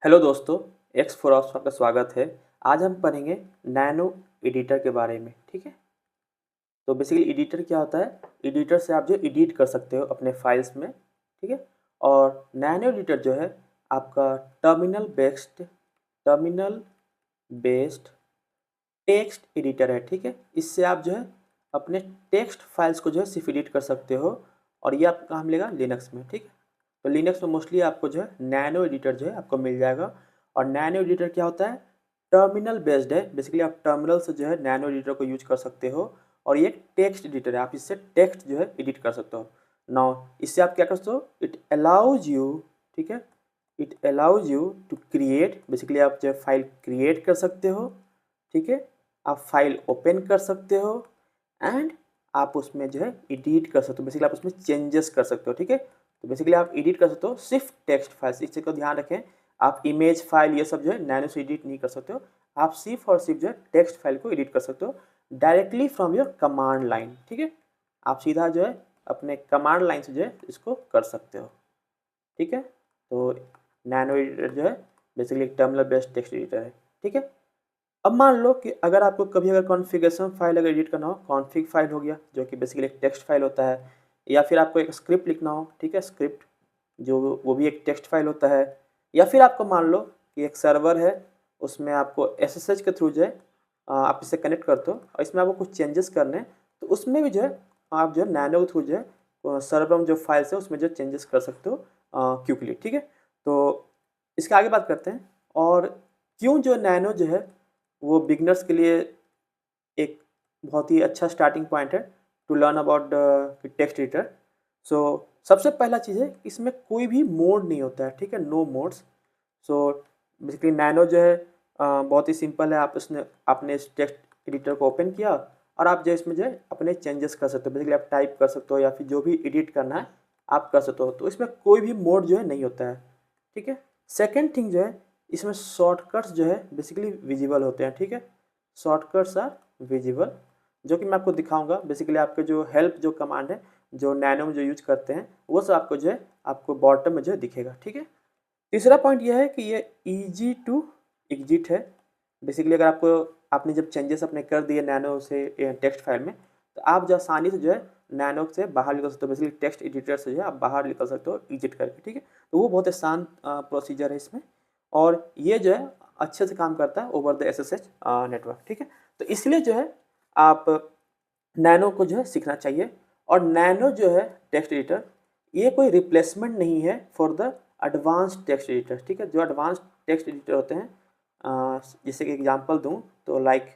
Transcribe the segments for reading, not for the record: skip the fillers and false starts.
Hello दोस्तों, x for ops आपका स्वागत है। आज हम पढ़ेंगे नैनो एडिटर के बारे में। ठीक है, तो बेसिकली एडिटर क्या होता है? एडिटर से आप जो एडिट कर सकते हो अपने फाइल्स में। ठीक है, और नैनो एडिटर जो है आपका टर्मिनल बेस्ड टेक्स्ट एडिटर है। ठीक है, इससे आप जो है अपने टेक्स्ट फाइल्स को जो है सिर्फ एडिट कर सकते हो, और ये आपका काम मिलेगा लिनक्स में। ठीक है, तो लिनक्स में मोस्टली आपको जो है नैनो एडिटर जो है आपको मिल जाएगा। और नैनो एडिटर क्या होता है? टर्मिनल बेस्ड है। बेसिकली आप टर्मिनल से जो है नैनो एडिटर को यूज कर सकते हो, और ये एक टेक्स्ट एडिटर है। आप इससे टेक्स्ट जो है एडिट कर सकते हो। नाउ इससे आप क्या कर सकते हो? इट अलाउज यू, ठीक है, it allows you to create. Basically आप जो है फाइल क्रिएट कर सकते हो। ठीक है, आप फाइल ओपन कर सकते हो, एंड आप उसमें जो है एडिट कर सकते हो। बेसिकली आप उसमें चेंजेस कर सकते हो। ठीक है, तो बेसिकली आप एडिट कर सकते हो सिर्फ टेक्स्ट फाइल्स। इस चीज़ को ध्यान रखें, आप इमेज फाइल ये सब जो है नैनो से एडिट नहीं कर सकते हो। आप सिर्फ और सिर्फ जो है टेक्स्ट फाइल को एडिट कर सकते हो directly from your command line. ठीक है, आप सीधा जो है अपने कमांड लाइन से जो है इसको कर सकते हो। ठीक है, तो नैनो एडिटर जो है बेसिकली एक टर्मिनल बेस्ड टेक्स्ट एडिटर है। ठीक है, अब मान लो कि अगर आपको कभी अगर कॉन्फ़िगरेशन फाइल अगर एडिट करना हो, कॉन्फ़िग फाइल हो गया जो कि बेसिकली एक टेक्स्ट फाइल होता है, या फिर आपको एक स्क्रिप्ट लिखना हो। ठीक है, स्क्रिप्ट जो वो भी एक टेक्स्ट फाइल होता है, या फिर आपको मान लो कि एक सर्वर है, उसमें आपको एसएसएच के थ्रू जो है आप इसे कनेक्ट करते हो, और इसमें आपको कुछ चेंजेस करने हैं, तो उसमें भी जो है आप जो है नैनो के थ्रू जो है सर्वर में जो फाइल्स है उसमें जो चेंजेस कर सकते हो क्विकली। ठीक है, तो इसके आगे बात करते हैं। और क्यों जो नैनो जो है वो बिगनर्स के लिए एक बहुत ही अच्छा स्टार्टिंग पॉइंट है to learn about the text editor. So सबसे पहला चीज़ है, इसमें कोई भी मोड नहीं होता है। ठीक है, no modes. So basically nano जो है बहुत ही सिंपल है। आप उसने आपने इस टेक्स्ट एडिटर को ओपन किया, और आप जो इसमें जो है अपने चेंजेस कर सकते हो। बेसिकली आप टाइप कर सकते हो, या फिर जो भी एडिट करना है आप कर सकते हो। तो इसमें कोई भी मोड जो है नहीं होता है। ठीक है, सेकेंड थिंग जो है, इसमें शॉर्टकट्स जो है बेसिकली विजिबल होते हैं। ठीक है, शॉर्टकट्स आर विजिबल, जो कि मैं आपको दिखाऊंगा। बेसिकली आपके जो हेल्प जो कमांड है जो नैनो में जो यूज करते हैं, वो सब आपको जो है आपको बॉटम में जो है दिखेगा। ठीक है, तीसरा पॉइंट यह है कि ये ईजी टू एग्जिट है। बेसिकली अगर आपको आपने जब चेंजेस अपने कर दिए नैनो से टेक्स्ट फाइल में, तो आप जो आसानी से जो है नैनो से बाहर निकल सकते हो। बेसिकली टेक्स्ट एडिटर से जो है आप बाहर निकल सकते हो एग्जिट करके। ठीक है, तो वो बहुत आसान प्रोसीजर है इसमें, और ये जो है अच्छे से काम करता है ओवर द एसएसएच नेटवर्क। ठीक है, तो इसलिए जो है आप नैनो को जो है सीखना चाहिए। और नैनो जो है टेक्स्ट एडिटर, ये कोई रिप्लेसमेंट नहीं है for the advance text editor. ठीक है, जो एडवांस टेक्स्ट एडिटर होते हैं, जैसे कि एग्जांपल दूं तो like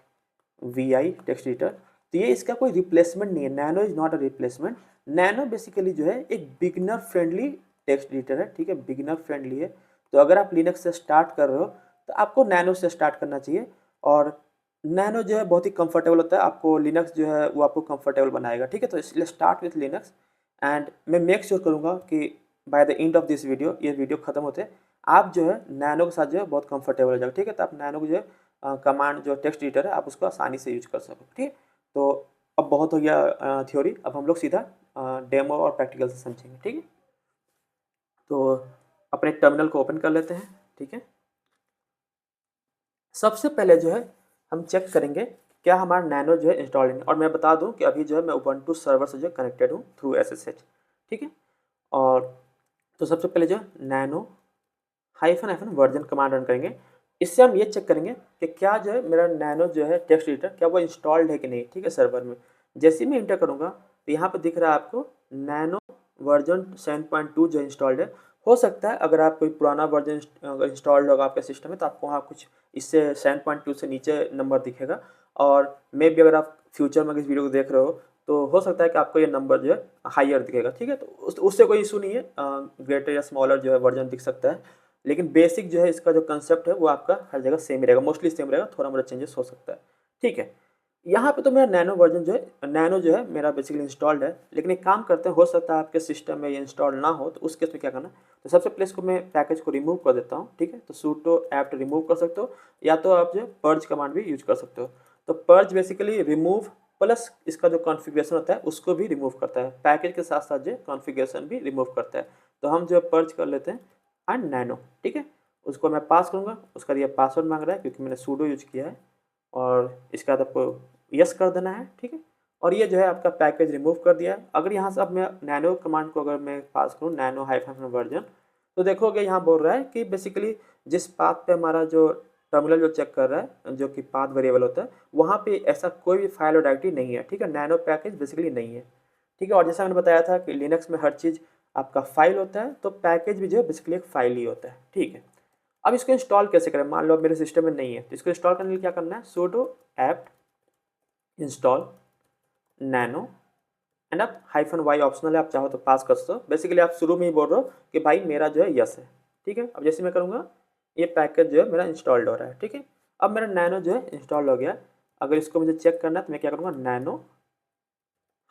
V I text editor, तो ये इसका कोई रिप्लेसमेंट नहीं है। Nano is not a replacement. Nano basically जो है एक बिगिनर फ्रेंडली टेक्स्ट एडिटर है। ठीक है, बिगिनर फ्रेंडली है। तो अगर आप लिनक्स से स्टार्ट कर रहे हो, तो आपको नैनो से स्टार्ट करना चाहिए। और नैनो जो है बहुत ही कंफर्टेबल होता है, आपको लिनक्स जो है वो आपको कंफर्टेबल बनाएगा। ठीक है, तो इसलिए स्टार्ट विथ लिनक्स, एंड मैं मेक श्योर करूँगा कि by the end of this video, ये वीडियो खत्म होते आप जो है नैनो के साथ जो है बहुत कंफर्टेबल हो जाएगा। ठीक है, तो आप नैनो को जो है कमांड जो टेक्स्ट एडिटर है आप उसको आसानी से यूज कर सको। ठीक है, तो अब बहुत हो गया थ्योरी, अब हम लोग सीधा डेमो और प्रैक्टिकल से समझेंगे। ठीक है, तो अपने टर्मिनल को ओपन कर लेते हैं। ठीक है, सबसे पहले जो है हम चेक करेंगे क्या हमारा नैनो जो है इंस्टॉल है। और मैं बता दूं कि अभी जो है मैं उबंटू सर्वर से जो कनेक्टेड हूँ थ्रू एसएसएच। ठीक है, और तो सबसे पहले जो है nano hyphen hyphen version command run करेंगे। इससे हम ये चेक करेंगे कि क्या जो है मेरा नैनो जो है टेक्स्ट एडिटर क्या वो इंस्टॉल्ड है कि नहीं। ठीक है, सर्वर में जैसे ही मैं इंटर करूँगा तो यहाँ पर दिख रहा है आपको नैनो वर्जन 7.2 जो इंस्टॉल्ड है। हो सकता है अगर आप कोई पुराना वर्जन अगर इंस्टॉल्ड होगा आपके सिस्टम में, तो आपको वहाँ कुछ इससे 7.2 से नीचे नंबर दिखेगा। और मे भी अगर आप फ्यूचर में इस वीडियो को देख रहे हो, तो हो सकता है कि आपको ये नंबर जो है हाइयर दिखेगा। ठीक है, तो उससे कोई इशू नहीं है, ग्रेटर या स्मॉलर जो है वर्जन दिख सकता है। लेकिन बेसिक जो है इसका जो कंसेप्ट है वो आपका हर जगह सेम ही रहेगा, मोस्टली सेम रहेगा, थोड़ा मोड़ा चेंजेस हो सकता है। ठीक है, यहाँ पे तो मेरा नैनो वर्जन जो है नैनो जो है मेरा बेसिकली इंस्टॉल्ड है। लेकिन एक काम करते हैं, हो सकता है आपके सिस्टम में ये इंस्टॉल ना हो, तो उस केस में क्या करना है, तो सबसे पहले इसको मैं पैकेज को रिमूव कर देता हूँ। ठीक है, तो sudo apt रिमूव कर सकते हो, या तो आप जो है पर्ज कमांड भी यूज कर सकते हो। तो पर्ज बेसिकली रिमूव प्लस इसका जो कॉन्फ़िगरेशन होता है उसको भी रिमूव करता है, पैकेज के साथ साथ जो कॉन्फ़िगरेशन भी रिमूव करता है। तो हम जो पर्ज कर लेते हैं एंड नैनो। ठीक है, उसको मैं पास करूँगा, उसका ये पासवर्ड मांग रहा है क्योंकि मैंने सूडो यूज किया है, और इसके बाद आपको यस कर देना है, ठीक है। और ये जो है आपका पैकेज रिमूव कर दिया है। अगर यहाँ से अब मैं नैनो कमांड को अगर मैं पास करूँ, नैनो हाइफन वर्जन, तो देखोगे यहाँ बोल रहा है कि बेसिकली जिस पाथ पे हमारा जो टर्मिनल जो चेक कर रहा है, जो कि पाथ वेरिएबल होता है, वहाँ पे ऐसा कोई भी फाइल और डायरेक्टरी नहीं है, ठीक है। नैनो पैकेज बेसिकली नहीं है, ठीक है। और जैसा मैंने बताया था कि लिनक्स में हर चीज़ आपका फाइल होता है, तो पैकेज भी जो है बेसिकली एक फाइल ही होता है, ठीक है। अब इसको इंस्टॉल कैसे करें, मान लो अब मेरे सिस्टम में नहीं है, तो इसको इंस्टॉल करने के लिए क्या करना है, sudo apt install nano and आप -y ऑप्शनल है, आप चाहो तो पास कर सकते हो। बेसिकली आप शुरू में ही बोल रहे हो कि भाई मेरा जो है यस है, ठीक है। अब जैसे मैं करूँगा, ये पैकेज जो है मेरा इंस्टॉल्ड हो रहा है, ठीक है। अब मेरा नैनो जो है इंस्टॉल हो गया। अगर इसको मुझे चेक करना है तो मैं क्या करूँगा, नैनो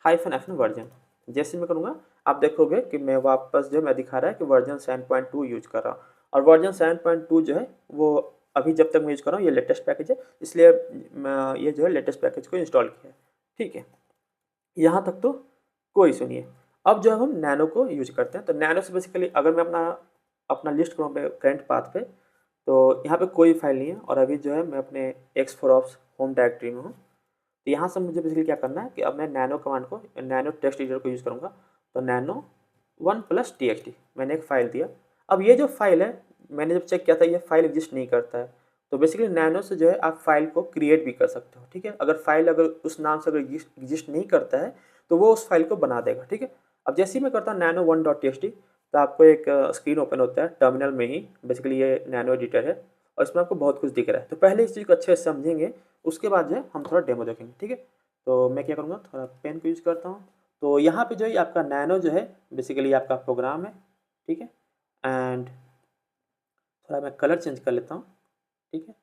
-FN वर्जन, जैसे मैं करूँगा आप देखोगे कि मैं वापस जो मैं दिखा रहा है कि वर्जन 7.2 यूज कर रहा हूँ। और वर्जन 7.2 जो है वो अभी जब तक मैं यूज कर रहा हूँ, ये लेटेस्ट पैकेज है, इसलिए मैं ये जो है लेटेस्ट पैकेज को इंस्टॉल किया है, ठीक है। यहाँ तक तो कोई इशू नहीं है। अब जो हम नैनो को यूज करते हैं, तो नैनो से बेसिकली अगर मैं अपना अपना लिस्ट करूँ करंट पाथ पे, तो यहाँ पे कोई फाइल नहीं है, और अभी जो है मैं अपने x4ops होम डायरेक्टरी में हूँ। तो यहाँ से मुझे बेसिकली क्या करना है कि अब मैं नैनो कमांड को, नैनो टेक्स्ट एडिटर को यूज़ करूँगा। तो नैनो 1+txt मैंने एक फ़ाइल दिया। अब ये जो फाइल है, मैंने जब चेक किया था, ये फाइल एग्जिस्ट नहीं करता है। तो बेसिकली नैनो से जो है आप फाइल को क्रिएट भी कर सकते हो, ठीक है। अगर फाइल अगर उस नाम से अगर एग्जिस्ट नहीं करता है, तो वो उस फाइल को बना देगा, ठीक है। अब जैसे ही मैं करता हूँ नैनो 1.txt, तो आपको एक स्क्रीन ओपन होता है टर्मिनल में ही। बेसिकली ये नैनो एडिटर है, और इसमें आपको बहुत कुछ दिख रहा है। तो पहले इस चीज़ को अच्छे से समझेंगे, उसके बाद जो है हम थोड़ा डेमो देखेंगे, ठीक है। तो मैं क्या करूँगा, थोड़ा पेन को यूज़ करता हूँ। तो यहाँ पे जो है आपका नैनो जो है बेसिकली आपका प्रोग्राम है, ठीक है। एंड थोड़ा मैं कलर चेंज कर लेता हूँ, ठीक है।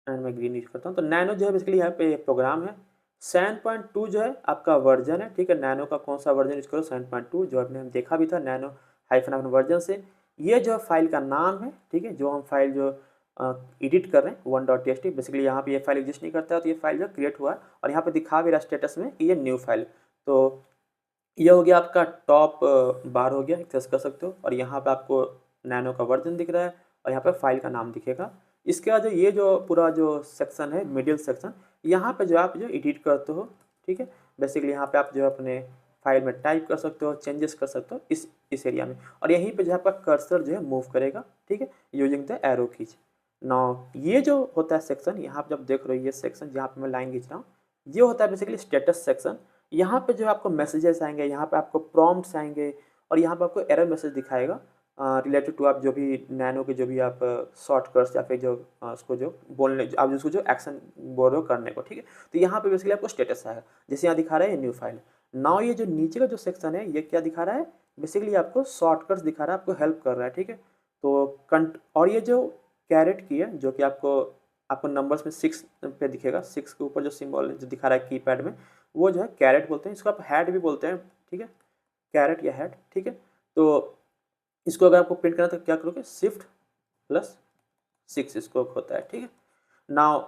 एंड मैं ग्रीन यूज करता हूँ। तो नैनो जो है बेसिकली यहाँ पे प्रोग्राम है। 7.2 जो है आपका वर्जन है, ठीक है। नैनो का कौन सा वर्जन यूज करो, 7.2, जो आपने हम देखा भी था नैनो -FN वर्जन से। ये जो फाइल का नाम है, ठीक है, जो हम फाइल जो एडिट कर रहे हैं 1.txt, बेसिकली यहाँ पे ये फाइल एग्जिस्ट नहीं करता है, तो ये फाइल जो क्रिएट हुआ है, और यहाँ पे दिखा भी रहा स्टेटस में कि ये न्यू फाइल। तो ये हो गया आपका टॉप बार हो गया, एक्सेस कर सकते हो, और यहाँ पे आपको नैनो का वर्जन दिख रहा है, और यहाँ पे फाइल का नाम दिखेगा। इसके बाद ये जो पूरा जो सेक्शन है, मिडिल सेक्शन, यहाँ पे जो आप जो एडिट करते हो, ठीक है। बेसिकली यहाँ पे आप जो अपने फाइल में टाइप कर सकते हो, चेंजेस कर सकते हो इस एरिया में, और यहीं पे जो आपका कर्सर जो है मूव करेगा, ठीक है, using the arrow keys. Now ये जो होता है सेक्शन, यहाँ पे जब देख रहे हो ये सेक्शन जहाँ पे मैं लाइन खींच रहा हूँ, ये होता है बेसिकली स्टेटस सेक्शन। यहाँ पे जो आपको मैसेजेस आएंगे, यहाँ पे आपको प्रॉम्प्ट्स आएंगे, और यहाँ पे आपको एरर मैसेज दिखाएगा रिलेटेड टू आप जो भी नैनो के जो भी आप शॉर्टकट्स या फिर जो उसको जो बोलने आप उसको जो एक्शन बोल रहे हो करने को, ठीक है। तो यहाँ पे बेसिकली आपको स्टेटस आएगा, जैसे यहाँ दिखा रहा है ये न्यू फाइल। नाउ ये जो नीचे का जो सेक्शन है, ये क्या दिखा रहा है, बेसिकली आपको शॉर्टकट्स दिखा रहा है, आपको हेल्प कर रहा है, ठीक है। तो और ये जो कैरेट की है, जो कि आपको आपको नंबर्स में 6 पे दिखेगा, 6 के ऊपर जो सिंबल जो दिखा रहा है कीपैड में, वो जो है कैरेट बोलते हैं, इसको आप हैड भी बोलते हैं, ठीक है, कैरेट या हैड, ठीक है। तो इसको अगर आपको प्रिंट करना तो क्या करोगे, Shift+6 इसको होता है, ठीक है। नाउ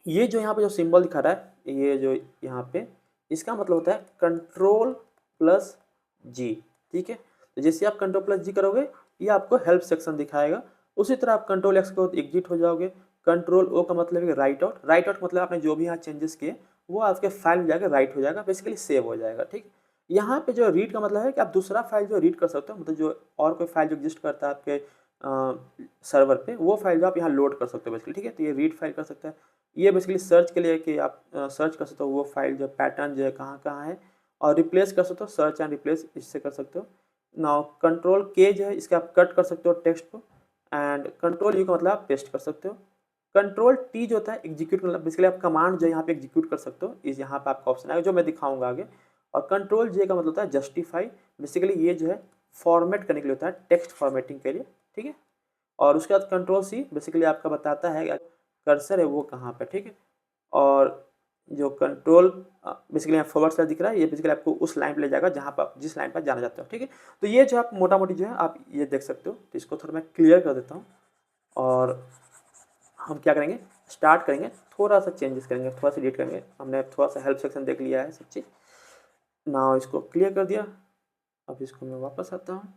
ये जो यहाँ पे जो सिंबल दिखा रहा है, ये जो यहाँ पे, इसका मतलब होता है Ctrl+G, ठीक है। तो जैसे आप Ctrl+G करोगे, ये आपको हेल्प सेक्शन दिखाएगा। उसी तरह आप Ctrl+X को एग्जिट हो जाओगे। Ctrl+O का मतलब है राइट आउट। राइट आउट मतलब आपने जो भी यहाँ चेंजेस किए, वो आपके फाइल में जाकर राइट हो जाएगा, बेसिकली सेव हो जाएगा, ठीक। यहाँ पे जो रीड का मतलब है कि आप दूसरा फाइल जो रीड कर सकते हो, मतलब जो और कोई फाइल जो एग्जिस्ट करता है आपके सर्वर पे, वो फाइल जो आप यहाँ लोड कर सकते हो बेसिकली, ठीक है। तो ये रीड फाइल कर सकता है। ये बेसिकली सर्च के लिए कि आप सर्च कर सकते हो वो फाइल जो पैटर्न जो है कहाँ कहाँ है, और रिप्लेस कर सकते हो, सर्च एंड रिप्लेस इससे कर सकते हो। नाउ Ctrl+K जो है, इसके आप कट कर सकते हो टेक्स्ट को, एंड Ctrl+U का मतलब आप पेस्ट कर सकते हो। Ctrl+T जो होता है एग्जीक्यूट, मतलब बेसिकली आप कमांड जो यहाँ पे एग्जीक्यूट कर सकते हो, इस यहाँ पे आपका ऑप्शन आएगा जो मैं दिखाऊंगा आगे। और Ctrl+J का मतलब होता है जस्टिफाई, बेसिकली ये जो है फॉर्मेट करने के लिए होता है, टेक्स्ट फॉर्मेटिंग के लिए, ठीक है। और उसके बाद Ctrl+C बेसिकली आपका बताता है कर्सर है वो कहाँ पे, ठीक है। और जो कंट्रोल बेसिकली यहाँ फॉरवर्ड स्लैश दिख रहा है, ये बेसिकली आपको उस लाइन पे ले जाएगा जहाँ पर आप जिस लाइन पर जाना चाहते हो, ठीक है। तो ये जो आप मोटा मोटी जो है आप ये देख सकते हो। तो इसको थोड़ा मैं क्लियर कर देता हूँ, और हम क्या करेंगे, स्टार्ट करेंगे, थोड़ा सा चेंजेस करेंगे, थोड़ा सा एडिट करेंगे। हमने थोड़ा सा हेल्प सेक्शन देख लिया है सब चीज़। ना इसको क्लियर कर दिया। अब इसको मैं वापस आता हूँ,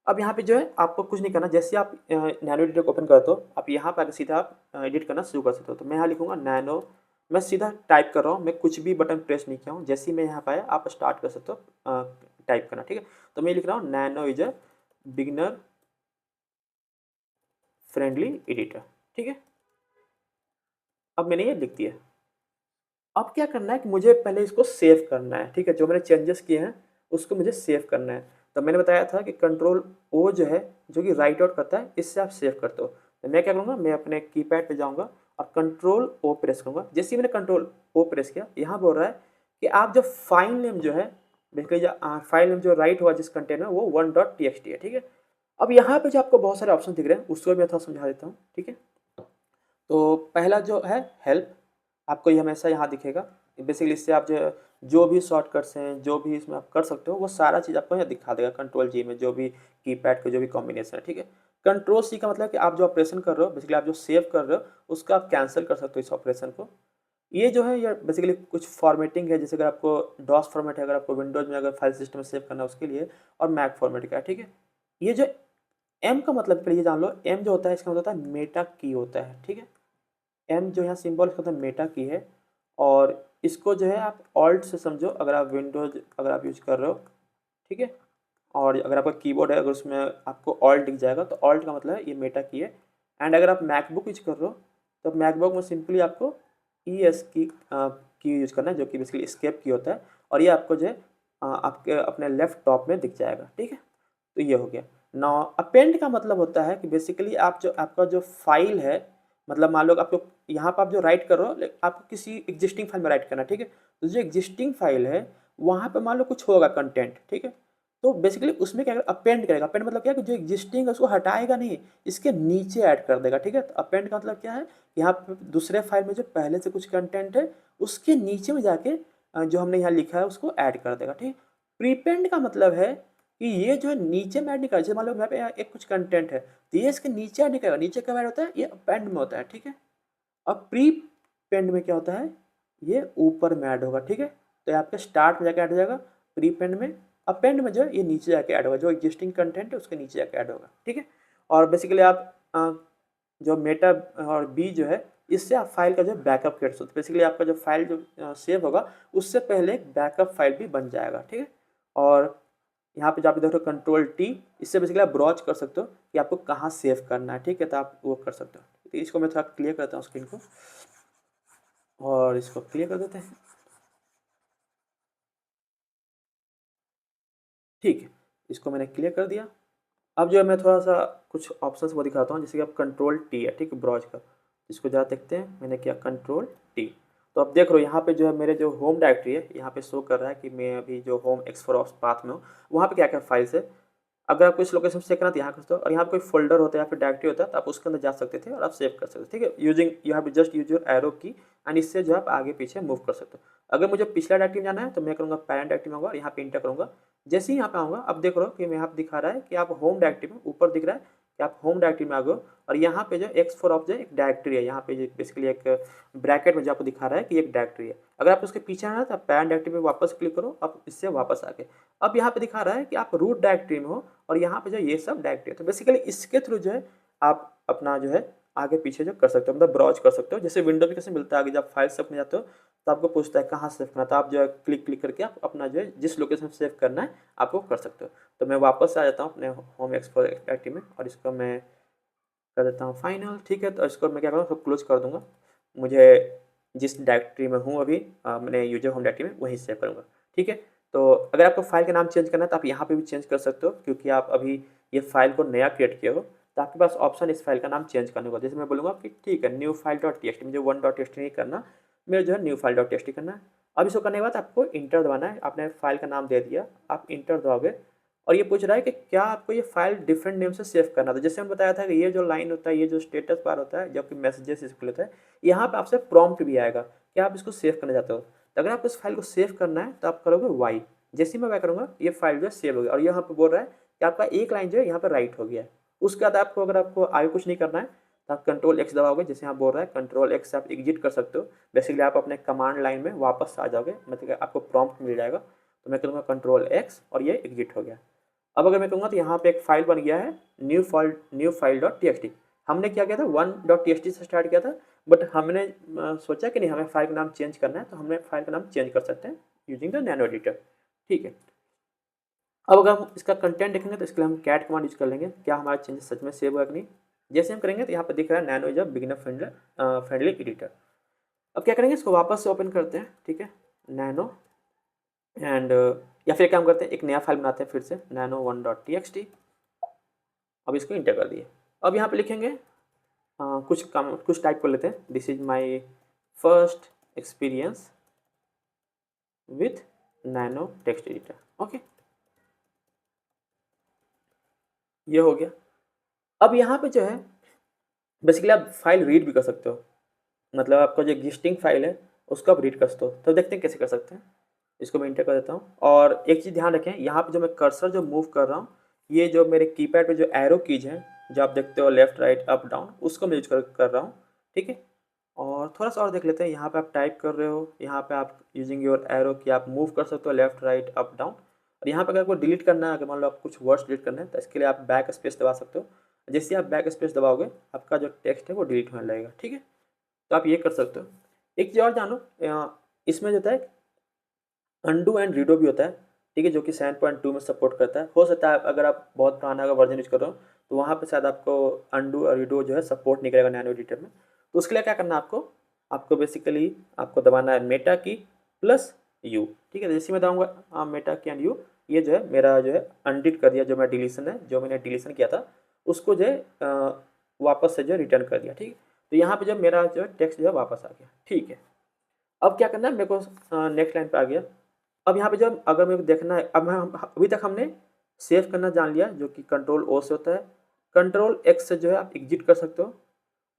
अब यहाँ पे जो है आपको कुछ नहीं करना, जैसे आप नैनो एडिटर को ओपन करते हो आप यहाँ पर आकर सीधा आप एडिट करना शुरू कर सकते हो। तो मैं यहाँ लिखूँगा नैनो, मैं सीधा टाइप कर रहा हूँ, मैं कुछ भी बटन प्रेस नहीं किया हूँ। जैसे ही मैं यहाँ पाया आप स्टार्ट कर सकते हो टाइप करना, ठीक है। तो मैं लिख रहा हूँ nano is a beginner friendly editor, ठीक है। अब मैंने ये लिख दिया। अब क्या करना है कि मुझे पहले इसको सेव करना है, ठीक है। जो मैंने चेंजेस किए हैं उसको मुझे सेव करना है। तो मैंने बताया था कि कंट्रोल ओ जो है जो कि राइट आउट करता है, इससे आप सेव करते हो। तो मैं क्या करूँगा, मैं अपने कीपैड पे जाऊँगा और कंट्रोल ओ प्रेस करूँगा। जैसे ही मैंने कंट्रोल ओ प्रेस किया, यहाँ बोल रहा है कि आप जो फाइल नेम जो है बेसिकली जो फाइल नेम जो राइट हुआ जिस कंटेंट में वो 1.txt है, ठीक है। अब यहाँ पे जो आपको बहुत सारे ऑप्शन दिख रहे हैं उसको मैं थोड़ा समझा देता हूँ, ठीक है। तो पहला जो है हेल्प, आपको ये हमेशा यहाँ दिखेगा। बेसिकली इससे आप जो भी शॉर्टकट्स हैं, जो भी इसमें आप कर सकते हो वो सारा चीज़ आपको यहाँ दिखा देगा। कंट्रोल जी में जो भी कीपैड का जो भी कॉम्बिनेशन है, ठीक है। कंट्रोल सी का मतलब कि आप जो ऑपरेशन कर रहे हो, बेसिकली आप जो सेव कर रहे हो उसका आप कैंसिल कर सकते हो इस ऑपरेशन को। ये जो है ये बेसिकली कुछ फॉर्मेटिंग है, जैसे अगर आपको डॉस फॉर्मेट है, अगर आपको विंडोज़ में अगर फाइल सिस्टम में सेव करना है उसके लिए, और मैक फॉर्मेट का है, ठीक है। ये जो एम का मतलब पहले ये जान लो, एम जो होता है इसका मतलब होता है मेटा की होता है, ठीक है। एम जो यहाँ सिंबल इसका मतलब मेटा की है, और इसको जो है आप ऑल्ट से समझो अगर आप विंडोज अगर आप यूज कर रहे हो, ठीक है। और अगर आपका कीबोर्ड है अगर उसमें आपको ऑल्ट दिख जाएगा तो ऑल्ट का मतलब है ये मेटा की है। एंड अगर आप मैकबुक यूज कर रहे हो तो मैकबुक में सिंपली आपको ई एस की यूज करना है, जो कि बेसिकली एस्केप की होता है, और ये आपको जो है आपके अपने लेफ्ट टॉप में दिख जाएगा, ठीक है। तो ये हो गया। नाउ अपेंड का मतलब होता है कि बेसिकली आप जो आपका जो फाइल है, मतलब मान लो आपको यहाँ पर आप जो राइट कर रहे हो आपको किसी एग्जिस्टिंग फाइल में राइट करना है, ठीक है। तो जो एग्जिस्टिंग फाइल है वहाँ पे मान लो कुछ होगा कंटेंट, ठीक है। तो बेसिकली उसमें क्या करेगा, अपेंड करेगा। अपेंड मतलब क्या है कि जो एग्जिस्टिंग है उसको हटाएगा नहीं, इसके नीचे ऐड कर देगा, ठीक है। तो अपेंड का मतलब क्या है, यहाँ पे दूसरे फाइल में जो पहले से कुछ कंटेंट है उसके नीचे में जाके जो हमने यहाँ लिखा है उसको ऐड कर देगा, ठीक है। प्रीपेंड का मतलब है कि ये जो है नीचे में ऐड नहीं करेगा। जैसे मान लो यहाँ पे एक कुछ कंटेंट है तो ये इसके नीचे ऐड नहीं करेगा, नीचे कब ऐड होता है, ये अपेंड में होता है, ठीक है। अब प्री पेंड में क्या होता है, ये ऊपर में ऐड होगा, ठीक है। तो ये आपके स्टार्ट में जाके ऐड हो जाएगा प्री पेंड में। अपेंड में जो है ये नीचे जाके ऐड होगा, जो एग्जिस्टिंग कंटेंट है उसके नीचे जाके ऐड होगा, ठीक है। और बेसिकली आप जो मेटा और बी जो है इससे आप फाइल का जो बैकअप कर सकते हो। बेसिकली आपका जो फाइल जो सेव होगा उससे पहले एक बैकअप फाइल भी बन जाएगा, ठीक है। और यहाँ पे जहाँ पे देखो कंट्रोल टी, इससे बेसिकली आप ब्राउज कर सकते हो कि आपको कहाँ सेव करना है, ठीक है। तो आप वो कर सकते हो। तो इसको मैं थोड़ा क्लियर करता हूँ स्क्रीन को, और इसको क्लियर कर देते हैं, ठीक है। इसको मैंने क्लियर कर दिया। अब जो है मैं थोड़ा सा कुछ ऑप्शंस वो दिखाता हूँ, जैसे कि आप कंट्रोल टी है, ठीक है, ब्राउज का। इसको ज़रा देखते हैं, मैंने किया कंट्रोल टी। तो अब देख रहे हो यहाँ पे जो है मेरे जो होम डायरेक्टरी है यहाँ पे शो कर रहा है कि मैं अभी जो होम एक्स4 पाथ में हूँ, वहाँ पे क्या क्या फाइल्स है। अगर आपको इस लोकेशन से चेक करना तो यहाँ कर सकते हो, और यहाँ पे कोई फोल्डर होता है या फिर डायरेक्टरी होता है तो आप उसके अंदर जा सकते थे और आप सेव कर सकते थे, ठीक है। Using you have just use your arrow की, एंड इससे जो आप आगे पीछे मूव कर सकते हो। अगर मुझे पिछला डायरेक्टरी में जाना है तो मैं करूँगा पैरेंट डायरेक्टरी में आऊँगा और यहाँ पे इंटर करूँगा। जैसे ही यहाँ पे आऊँगा अब देख रहे हो कि मैं यहाँ पे दिखा रहा है कि आप होम डायरेक्टरी में, ऊपर दिख रहा है कि आप होम डायरेक्टरी में आ गए हो, और यहाँ पे जो एक्स4 ऑफ जो एक डायरेक्टरी है, यहाँ पे बेसिकली एक ब्रैकेट में जो आपको दिखा रहा है कि एक डायरेक्टरी है। अगर आप उसके पीछे आना है तो आप पैरेंट डायरेक्टरी में वापस क्लिक करो, अब इससे वापस आ गए। अब यहाँ पे दिखा रहा है कि आप रूट डायरेक्टरी में हो, और यहाँ पे जो ये सब डायरेक्टरी है। तो बेसिकली इसके थ्रू जो है आप अपना जो है आगे पीछे जो कर सकते हो, मतलब ब्राउज कर सकते हो। जैसे विंडो में कैसे मिलता है, आगे जब फाइल सेव में जाते हो तो आपको पूछता है कहाँ सेव करना, तो आप जो है क्लिक क्लिक करके आप अपना जो है जिस लोकेशन सेव करना है आपको कर सकते हो। तो मैं वापस आ जाता हूँ अपने होम एक्सप्लोरर डायरेक्टरी में, और इसको मैं कर देता हूँ फाइनल, ठीक है। तो इसको मैं क्या करूँगा, सब क्लोज कर दूँगा। मुझे जिस डायरेक्टरी में हूँ अभी मैंने यूजर होम डायरेक्टरी में वहीं सेव करूँगा, ठीक है। तो अगर आपको फाइल का नाम चेंज करना है तो आप यहाँ पे भी चेंज कर सकते हो, क्योंकि आप अभी ये फाइल को नया क्रिएट किए हो तो आपके पास ऑप्शन इस फाइल का नाम चेंज करने को। जैसे मैं बोलूँगा कि ठीक है new file dot T X T, मुझे 1.txt नहीं करना, मेरे जो है न्यू फाइल डॉट टी करना है। अब इसको करने के बाद आपको इंटर दबाना है। आपने फाइल का नाम दे दिया, आप इंटर दबाओगे, और ये पूछ रहा है कि क्या आपको ये फाइल डिफरेंट नेम से सेव करना था। जैसे हम बताया था कि ये जो लाइन होता है, ये जो स्टेटस बार होता है, जबकि मैसेजेस इसको लेता है, यहाँ पे आपसे प्रॉम्प्ट भी आएगा कि आप इसको सेव करना चाहते हो। तो अगर आपको इस फाइल को सेव करना है तो आप करोगे वाई। जैसे ही मैं वाई करूँगा ये फाइल जो है सेव हो गया, और यहाँ पे बोल रहा है कि आपका एक लाइन जो है यहाँ पर राइट हो गया है। उसके बाद आपको अगर आपको आगे कुछ नहीं करना है तो आप कंट्रोल एक्स दबाओगे, जैसे यहाँ बोल रहा है कंट्रोल एक्स से आप एग्जिट कर सकते हो। बेसिकली आप अपने कमांड लाइन में वापस आ जाओगे, मतलब आपको प्रॉम्प्ट मिल जाएगा। तो मैं करूँगा कंट्रोल एक्स और ये एग्जिट हो गया। अब अगर मैं कहूँगा तो यहाँ पे एक फाइल बन गया है new file dot T X T. हमने क्या किया था 1.txt से स्टार्ट किया था, बट हमने सोचा कि नहीं हमें फाइल का नाम चेंज करना है, तो हमने फाइल का नाम चेंज कर सकते हैं यूजिंग द नैनो एडिटर। ठीक है, अब अगर हम इसका कंटेंट देखेंगे तो इसके लिए हम कैट कमांड यूज कर लेंगे, क्या हमारा चेंजेस सच में सेव हुआ कि नहीं। जैसे हम करेंगे तो यहाँ पर दिख रहा है nano is a beginner friendly editor. अब क्या करेंगे, इसको वापस से ओपन करते हैं, ठीक है, नैनो एंड या फिर काम करते हैं एक नया फाइल बनाते हैं फिर से nano1.txt। अब इसको इंटर कर दिए। अब यहाँ पे लिखेंगे कुछ टाइप कर लेते हैं, this is my first experience with nano text editor. Okay, ये हो गया। अब यहाँ पे जो है बेसिकली आप फाइल रीड भी कर सकते हो, मतलब आपका जो एग्जिस्टिंग फाइल है उसको आप रीड कर सकते हो। तो देखते हैं कैसे कर सकते हैं। इसको मैं इंटर कर देता हूँ। और एक चीज़ ध्यान रखें, यहाँ पे जो मैं कर्सर जो मूव कर रहा हूँ, ये जो मेरे कीपैड पे जो एरो कीज हैं जो आप देखते हो लेफ्ट राइट अप डाउन, उसको मैं यूज कर रहा हूँ। ठीक है, और थोड़ा सा और देख लेते हैं। यहाँ पे आप टाइप कर रहे हो, यहाँ पे आप यूजिंग योर एरो की आप मूव कर सकते हो लेफ्ट राइट अप डाउन। और यहाँ पे अगर आपको डिलीट करना है, अगर मान लो आप कुछ वर्ड्स डिलीट करना है, तो इसके लिए आप बैक स्पेस दबा सकते हो। जैसे आप बैक स्पेस दबाओगे आपका जो टेक्स्ट है वो डिलीट होने लगेगा। ठीक है, तो आप ये कर सकते हो। एक चीज़ और जानो, इसमें जो होता है अंडू एंड रीडो भी होता है, ठीक है, जो कि 7.2 में सपोर्ट करता है। हो सकता है अगर आप बहुत पुराना अगर वर्जन यूज कर रहे हो तो वहाँ पे शायद आपको अंडू और रीडो जो है सपोर्ट नहीं करेगा नैनो एडिटर में। तो उसके लिए क्या करना है आपको, बेसिकली आपको दबाना है मेटा की प्लस यू। ठीक है, जैसे मैं दबाऊंगा मेटा की एंड यू, ये जो है मेरा जो है अनडिट कर दिया, जो मैं डिलीशन है जो मैंने डिलीशन किया था उसको जो है वापस से जो रिटर्न कर दिया। ठीक है, तो यहाँ पे जो मेरा जो है टेक्स्ट जो है वापस आ गया। ठीक है, अब क्या करना है मेरे को, नेक्स्ट लाइन पे आ गया। अब यहाँ पे जब अगर मेरे को देखना है, अब हम अभी तक हमने सेव करना जान लिया जो कि कंट्रोल ओ से होता है। कंट्रोल एक्स से जो है आप एग्जिट कर सकते हो।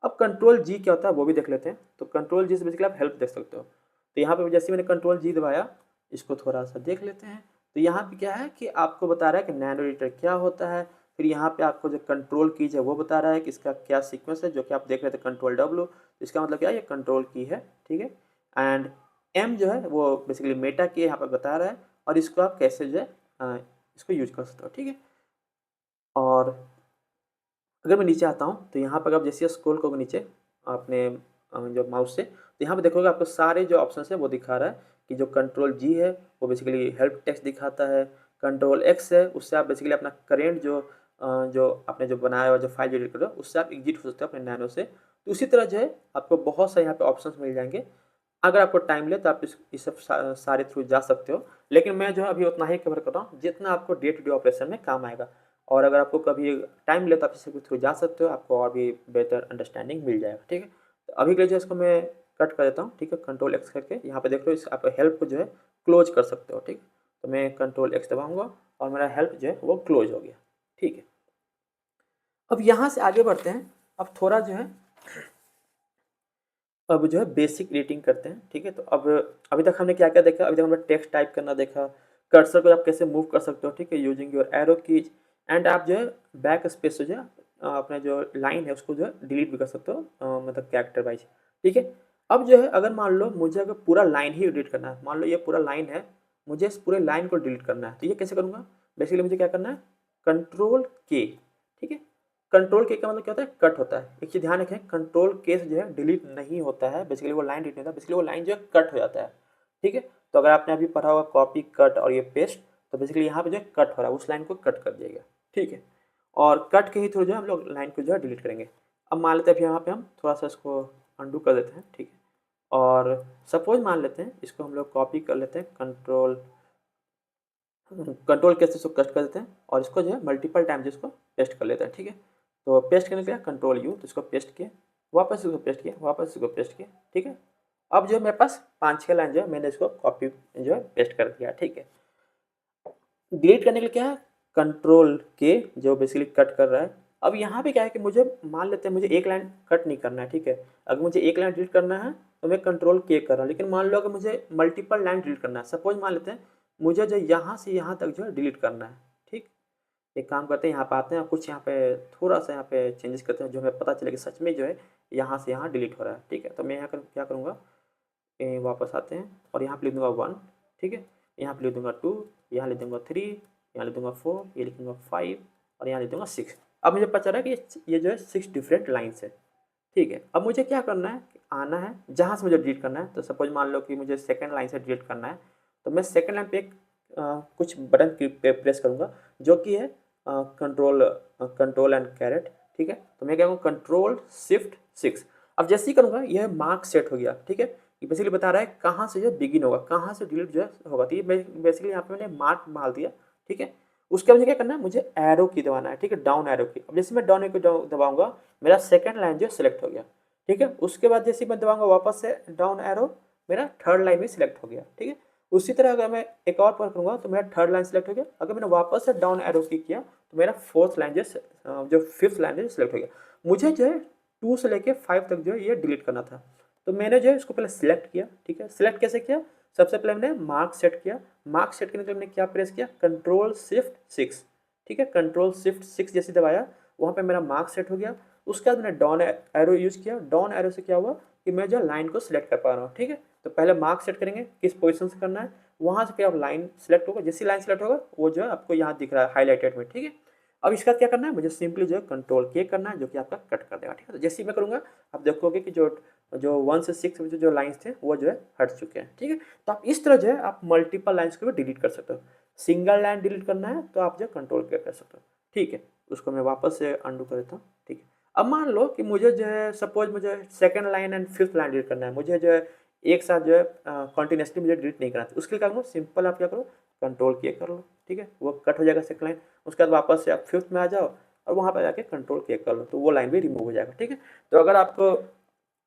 अब कंट्रोल जी क्या होता है वो भी देख लेते हैं। तो कंट्रोल जी से बेसिकली आप हेल्प देख सकते हो। तो यहाँ पे जैसे मैंने कंट्रोल जी दबाया, इसको थोड़ा सा देख लेते हैं। तो यहाँ पे क्या है कि आपको बता रहा है कि नैनो एडिटर क्या होता है। फिर यहाँ पे आपको जो कंट्रोल कीज है वो बता रहा है कि इसका क्या सीक्वेंस है, जो कि आप देख रहे थे कंट्रोल डब्ल्यू, इसका मतलब क्या है, ये कंट्रोल की है। ठीक है, एंड एम जो है वो बेसिकली मेटा की यहाँ पर बता रहा है, और इसको आप कैसे जो है इसको यूज कर सकते हो। ठीक है, और अगर मैं नीचे आता हूँ तो यहाँ पर आप जैसे स्क्रॉल करोगे नीचे अपने जो माउस से, तो यहाँ पे देखोगे आपको सारे जो ऑप्शन है वो दिखा रहा है कि जो कंट्रोल जी है वो बेसिकली हेल्प टेक्स्ट दिखाता है। कंट्रोल एक्स है, उससे आप बेसिकली अपना करेंट जो आपने जो बनाया हुआ जो फाइल एडिट कर रहे हो उससे आप एग्जिट हो सकते हो अपने नैनो से। तो उसी तरह जो है आपको बहुत सारे यहाँ पे ऑप्शन मिल जाएंगे। अगर आपको टाइम ले तो आप इस सब सारे थ्रू जा सकते हो, लेकिन मैं जो है अभी उतना ही कवर कर रहा हूँ जितना आपको डे टू डे ऑपरेशन में काम आएगा। और अगर आपको कभी टाइम ले तो आप इसे थ्रू जा सकते हो, आपको और भी बेहतर अंडरस्टैंडिंग मिल जाएगा। ठीक है, तो अभी के लिए जो इसको मैं कट कर देता हूँ। ठीक है, कंट्रोल एक्स करके यहाँ पे देख लो, इस आप हेल्प को जो है क्लोज कर सकते हो। ठीक, तो मैं कंट्रोल एक्स दबाऊँगा और मेरा हेल्प जो है वो क्लोज हो गया। ठीक है, अब यहाँ से आगे बढ़ते हैं। अब थोड़ा जो है अब जो है बेसिक एडिटिंग करते हैं। ठीक है, तो अब अभी तक हमने क्या क्या देखा, अभी तक हमने टेक्स्ट टाइप करना देखा, कर्सर को आप कैसे मूव कर सकते हो। ठीक है, using your arrow keys, and आप जो है बैक स्पेस से जो है अपना जो लाइन है उसको जो है डिलीट भी कर सकते हो, मतलब कैरेक्टर वाइज। ठीक है, अब जो है अगर मान लो मुझे अगर पूरा लाइन ही एडिट करना है, मान लो ये पूरा लाइन है, मुझे इस पूरे लाइन को डिलीट करना है, तो ये कैसे करूँगा। बेसिकली मुझे क्या करना है, कंट्रोल के। ठीक है, कंट्रोल के का मतलब क्या होता है, कट होता है। एक चीज़ ध्यान रखें, कंट्रोल के से जो है डिलीट नहीं होता है, बेसिकली वो लाइन डिलीट नहीं होता, बेसिकली वो लाइन जो है कट हो जाता है। ठीक है, तो अगर आपने अभी पढ़ा होगा कॉपी कट और ये पेस्ट, तो बेसिकली यहाँ पे जो है कट हो रहा है, उस लाइन को कट कर दिया गया। ठीक है, और कट के ही थ्रू जो है हम लोग लाइन को जो है डिलीट करेंगे। अब मान लेते हैं यहाँ पे हम थोड़ा सा इसको अंडू कर देते हैं। ठीक है, और सपोज मान लेते हैं इसको हम लोग कॉपी कर लेते हैं, कंट्रोल के से इसको कट कर देते हैं और इसको जो है मल्टीपल टाइम इसको पेस्ट कर लेते हैं। ठीक है, तो पेस्ट करने के लिए कंट्रोल यू, तो इसको पेस्ट किया, वापस इसको पेस्ट किया, वापस इसको पेस्ट किया। ठीक है, अब जो है मेरे पास 5-6 लाइन जो है मैंने इसको कॉपी जो है पेस्ट कर दिया। ठीक है, डिलीट करने के लिए क्या है, कंट्रोल के जो बेसिकली कट कर रहा है। अब यहाँ पे क्या है कि मुझे मान लेते हैं मुझे एक लाइन कट नहीं करना है। ठीक है, अगर मुझे एक लाइन डिलीट करना है तो मैं कंट्रोल के कर रहा हूँ, लेकिन मान लो अगर मुझे मल्टीपल लाइन डिलीट करना है, सपोज मान लेते हैं मुझे जो यहाँ से यहाँ तक जो है डिलीट करना है। ठीक, एक काम करते हैं, यहाँ पे आते हैं और कुछ यहाँ पे थोड़ा सा यहाँ पे चेंजेस करते हैं, जो हमें पता चले कि सच में जो है यहाँ से यहाँ डिलीट हो रहा है। ठीक है, तो मैं यहाँ क्या करूँगा, वापस आते हैं और यहाँ पे लिख दूँगा 1। ठीक है, यहाँ पे लिख दूँगा 2, यहाँ लिख दूँगा 3, यहाँ लिख दूंगा 4, ये लिखूंगा 5 और यहाँ लिख दूंगा 6। अब मुझे पता चला कि ये जो है 6 डिफरेंट लाइन्स है, ठीक है। अब मुझे क्या करना है, आना है जहाँ से मुझे डिलीट करना है। तो सपोज मान लो कि मुझे सेकंड लाइन से डिलीट करना है, तो मैं सेकंड लाइन पे कुछ बटन पे प्रेस करूँगा जो कि है कंट्रोल एंड कैरेट, ठीक है। तो मैं क्या करूँगा, कंट्रोल शिफ्ट 6। अब जैसे ही करूँगा यह मार्क सेट हो गया, ठीक है। ये बेसिकली बता रहा है कहाँ से जो बिगिन होगा, कहाँ से डिलीट जो है होगा। तो ये बेसिकली यहाँ पे मैंने मार्क डाल दिया, ठीक है। उसके बाद मुझे क्या करना है, मुझे एरो की दबाना है, ठीक है, डाउन एरो की। अब जैसे मैं डाउन एरो की दबाऊंगा मेरा सेकंड लाइन जो सिलेक्ट हो गया, ठीक है। उसके बाद जैसे मैं दबाऊंगा वापस से डाउन एरो, मेरा थर्ड लाइन भी सिलेक्ट हो गया, ठीक है। उसी तरह अगर मैं एक और पर करूँगा तो मेरा थर्ड लाइन सिलेक्ट हो गया। अगर मैंने वापस से डाउन एरो की किया तो मेरा फोर्थ लाइन जो फिफ्थ लाइन जो सिलेक्ट हो गया। मुझे जो है 2 से लेके 5 तक जो है ये डिलीट करना था। तो मैंने जो है इसको पहले सिलेक्ट किया, ठीक है। सिलेक्ट कैसे किया, सबसे पहले मैंने मार्क सेट किया। मार्क सेट करने के लिए मैंने क्या प्रेस किया, कंट्रोल शिफ्ट 6, ठीक है। कंट्रोल शिफ्ट 6 जैसे दबाया वहाँ पे मेरा मार्क सेट हो गया। उसके बाद मैंने डाउन एरो यूज़ किया। डाउन एरो से क्या हुआ कि मैं जो लाइन को सिलेक्ट कर पा रहा हूँ, ठीक है। तो पहले मार्क सेट करेंगे किस पोजीशन से करना है, वहाँ से फिर आप लाइन सेलेक्ट होगा। जैसी लाइन सेलेक्ट होगा वो जो है आपको यहाँ दिख रहा है हाईलाइटेड में, ठीक है। अब इसका क्या करना है, मुझे सिंपली जो है कंट्रोल के करना है जो कि आपका कट कर देगा, ठीक है। तो जैसे ही मैं करूँगा आप देखोगे कि जो 1 से 6 में जो लाइन्स थे वो जो है हट चुके हैं, ठीक है। तो आप इस तरह जो है आप मल्टीपल लाइन्स को भी डिलीट कर सकते हो। सिंगल लाइन डिलीट करना है तो आप जो कंट्रोल के कर सकते हो, ठीक है। उसको मैं वापस से अंडू कर देता हूँ, ठीक है। अब मान लो कि मुझे जो है सपोज मुझे second line and fifth line delete करना है, मुझे जो है एक साथ जो है कंटिन्यूसली मुझे डिलीट नहीं करना है। उसके लिए क्या करो, सिंपल आप क्या करो, कंट्रोल के कर लो, ठीक है। वो कट हो जाएगा सेकंड लाइन। उसके बाद वापस से आप फिफ्थ में आ जाओ और वहाँ पर जाके कंट्रोल के कर लो, तो वो लाइन भी रिमूव हो जाएगा, ठीक है। तो अगर आपको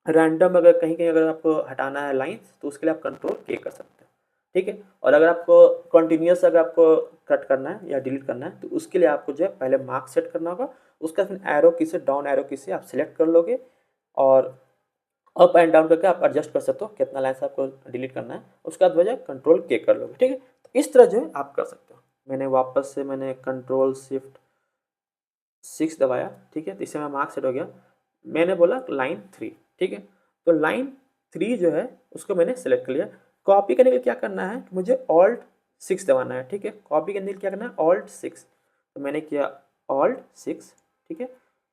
रैंडम अगर कहीं कहीं अगर आपको हटाना है लाइन्स तो उसके लिए आप कंट्रोल के कर सकते हो, ठीक है। और अगर आपको कंटिन्यूस अगर आपको कट करना है या डिलीट करना है तो उसके लिए आपको जो है पहले मार्क सेट करना होगा। उसका फिर एरो की से डाउन एरो की से आप सिलेक्ट कर लोगे और अप एंड डाउन करके आप एडजस्ट कर सकते हो कितना लाइन से आपको डिलीट करना है। उसके बाद वजह कंट्रोल के कर लोगे, ठीक है। तो इस तरह जो है आप कर सकते हो। मैंने वापस से मैंने कंट्रोल शिफ्ट 6 दबाया, ठीक है। तो इससे मेरा मार्क सेट हो गया। मैंने बोला लाइन 3, ठीक है। तो लाइन 3 जो है उसको मैंने सेलेक्ट कर लिया। कॉपी करने के लिए क्या करना है, मुझे ऑल्ट 6 दबाना है, ठीक है। कॉपी करने के लिए क्या करना है, ऑल्ट 6। तो मैंने किया ऑल्ट 6, ठीक है।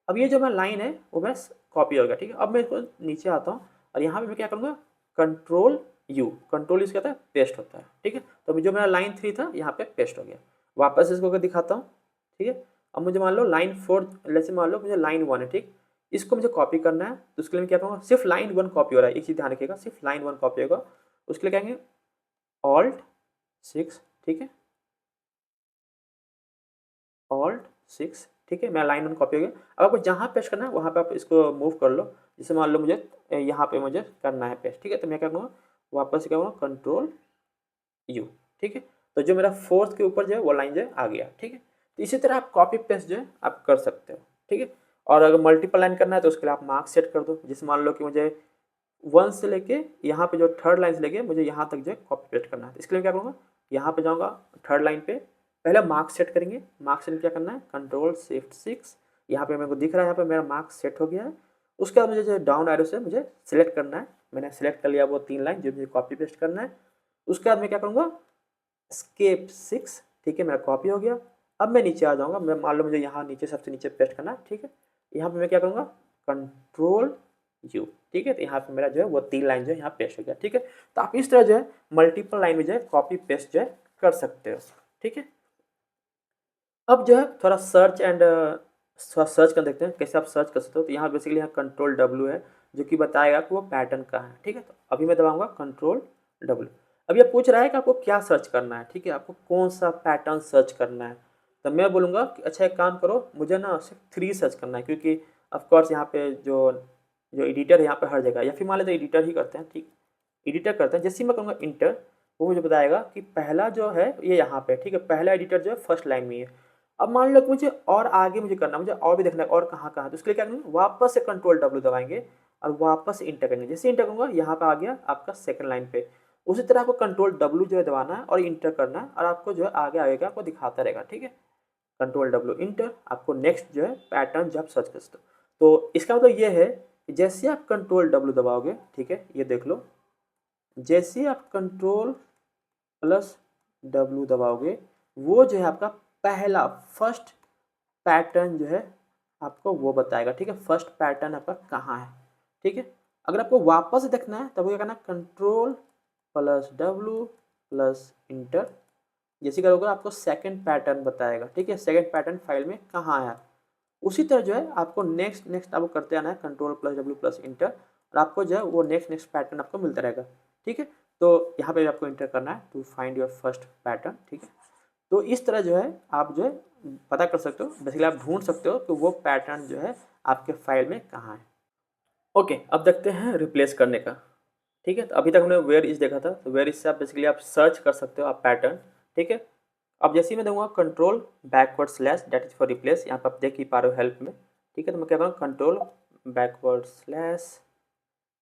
अब ये जो मेरा लाइन है वो मेरा कॉपी हो गया, ठीक है। अब मैं इसको नीचे आता हूँ और यहाँ पे मैं क्या करूँगा, कंट्रोल यू, कंट्रोल यूज करता है पेस्ट होता है, ठीक है। तो जो मेरा लाइन 3 था यहाँ पे पेस्ट हो गया। वापस इसको अगर दिखाता हूँ, ठीक है। अब मुझे मान लो लाइन 4, जैसे मान लो मुझे लाइन 1 है, ठीक। इसको मुझे कॉपी करना है तो उसके लिए मैं क्या करूँगा, सिर्फ लाइन 1 कॉपी हो रहा है, एक चीज़ ध्यान रखिएगा, सिर्फ लाइन 1 कॉपी होगा। उसके लिए कहेंगे ऑल्ट 6, ठीक है, ऑल्ट 6, ठीक है। मेरा लाइन 1 कॉपी हो गया। अब आपको जहाँ पेस्ट करना है वहाँ पे आप इसको मूव कर लो। जैसे मान लो मुझे यहाँ पे मुझे करना है पेस्ट, ठीक है। तो मैं क्या करूँगा, वापस से क्या करूँगा, कंट्रोल यू, ठीक है। तो जो मेरा फोर्थ के ऊपर जो है वो लाइन जो है आ गया, ठीक है। तो इसी तरह आप कॉपी पेस्ट जो है आप कर सकते हो, ठीक है। और अगर मल्टीपल लाइन करना है तो उसके लिए आप मार्क्स सेट कर दो। जैसे मान लो कि मुझे 1 से लेके यहाँ पे जो थर्ड लाइन से लेके मुझे यहाँ तक जो है कॉपी पेस्ट करना है। तो इसके लिए क्या करूँगा, यहाँ पे जाऊँगा थर्ड लाइन पे, पहले मार्क्स सेट करेंगे। मार्क्स सेट क्या करना है, कंट्रोल शिफ्ट 6। यहाँ पे मेरे को दिख रहा है, यहाँ पे मेरा मार्क्स सेट हो गया है। उसके बाद मुझे जो डाउन एरो से मुझे सिलेक्ट करना है। मैंने सेलेक्ट कर लिया वो 3 लाइन जो मुझे कॉपी पेस्ट करना है। उसके बाद मैं क्या करूँगा, स्केप 6, ठीक है, मेरा कॉपी हो गया। अब मैं नीचे आ जाऊँगा, मैं मान लो मुझे यहाँ नीचे सबसे नीचे पेस्ट करना है, ठीक है। यहाँ पे मैं क्या करूँगा, कंट्रोल यू, ठीक है। तो यहाँ पे मेरा जो है वो 3 लाइन जो है यहाँ पेस्ट हो गया, ठीक है। तो आप इस तरह जो है मल्टीपल लाइन में जो है कॉपी पेस्ट जो है कर सकते हो, ठीक है। अब जो है थोड़ा सर्च एंड सर्च कर देखते हैं कैसे आप सर्च कर सकते हो। तो यहाँ बेसिकली यहाँ कंट्रोल डब्ल्यू है जो कि बताएगा कि वो पैटर्न कहाँ है, ठीक है। तो अभी मैं दबाऊंगा कंट्रोल डब्ल्यू। अब ये पूछ रहा है कि आपको क्या सर्च करना है, ठीक है, आपको कौन सा पैटर्न सर्च करना है। तो मैं बोलूँगा कि अच्छा एक काम करो, मुझे ना सिर्फ 3 सर्च करना है, क्योंकि ऑफकोर्स यहाँ पे जो जो एडिटर है यहाँ पे हर जगह, या फिर मान लेते एडिटर ही करते हैं, ठीक, एडिटर करते हैं। जैसे ही मैं कहूँगा इंटर, वो मुझे बताएगा कि पहला जो है ये यहाँ पे, ठीक है, पहला एडिटर जो है फर्स्ट लाइन में है। अब मान लो कि मुझे और आगे मुझे करना, मुझे और भी देखना है और कहाँ कहाँ, तो उसके लिए क्या करेंगे, वापस से कंट्रोल डब्ल्यू दबाएंगे और वापस से इंटर करेंगे। जैसे इंटर करूँगा यहाँ पे आ गया आपका सेकंड लाइन पे। उसी तरह आपको कंट्रोल डब्ल्यू जो है दबाना है और इंटर करना है और आपको जो है आगे आएगा आपको दिखाता रहेगा, ठीक है। कंट्रोल डब्ल्यू इंटर, आपको नेक्स्ट जो है पैटर्न जब सर्च कर सकते हो। तो इसका मतलब ये है कि जैसे आप कंट्रोल डब्ल्यू दबाओगे, ठीक है, ये देख लो, जैसे आप कंट्रोल प्लस डब्ल्यू दबाओगे वो जो है आपका पहला फर्स्ट पैटर्न जो है आपको वो बताएगा, ठीक है। फर्स्ट पैटर्न आपका कहाँ है, ठीक है। अगर आपको वापस देखना है तब क्या करना, control plus W plus inter, जैसे करोगे आपको सेकंड पैटर्न बताएगा, ठीक है। सेकंड पैटर्न फाइल में कहाँ है। उसी तरह जो है आपको नेक्स्ट आपको करते आना है, control plus W plus inter, और आपको जो है वो नेक्स्ट पैटर्न आपको मिलता रहेगा, ठीक है। तो यहाँ पे आपको इंटर करना है to find your first pattern, ठीक है। तो इस तरह जो है आप जो है पता कर सकते हो, बेसिकली आप ढूंढ सकते हो कि वो पैटर्न जो है आपके फाइल में कहाँ है। ओके, अब देखते हैं रिप्लेस करने का, ठीक है। तो अभी तक हमने वेयर इज देखा था, तो वेयर इज से आप बेसिकली आप सर्च कर सकते हो आप पैटर्न, ठीक है। अब जैसे ही मैं दूंगा control backward slash, that is for replace, यहाँ पर आप देख ही पा रहे हो हेल्प में, ठीक है। तो मैं क्या करूँ, कंट्रोल बैकवर्ड स्लैश,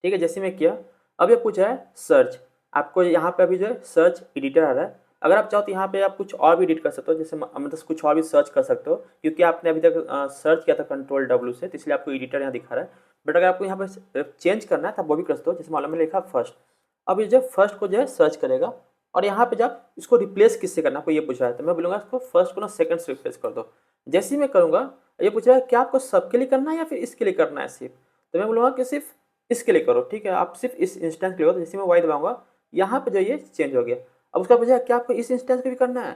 ठीक है। जैसे मैं किया, अब ये पूछा है सर्च, आपको यहाँ पे अभी जो है सर्च एडिटर आ रहा है। अगर आप चाहो तो यहाँ पे आप कुछ और भी एडिट कर सकते हो, जैसे मतलब कुछ और भी सर्च कर सकते हो, क्योंकि आपने अभी तक सर्च किया था कंट्रोल W से, तो इसलिए आपको एडिटर यहाँ दिखा रहा है। बट अगर आपको यहाँ पे चेंज करना है तो आप वो भी कर सकते हो, जैसे मालूम में लिखा फर्स्ट। अब ये जब फर्स्ट को जो है सर्च करेगा, और यहाँ पे जब इसको रिप्लेस किससे करना, आपको ये पूछ रहा है, तो मैं बोलूँगा इसको फर्स्ट को ना सेकंड से रिप्लेस कर दो। जैसे ही मैं करूँगा, ये पूछ रहा है क्या आपको सबके लिए करना है या फिर इसके लिए करना है सिर्फ, तो मैं बोलूँगा कि सिर्फ इसके लिए करो, ठीक है। आप सिर्फ इस इंस्टेंस के लिए करो। जैसे मैं वाई दबाऊंगा, यहाँ पे जो ये चेंज हो गया। अब उसका पूछा क्या आपको इस इंस्टेंस को भी करना है,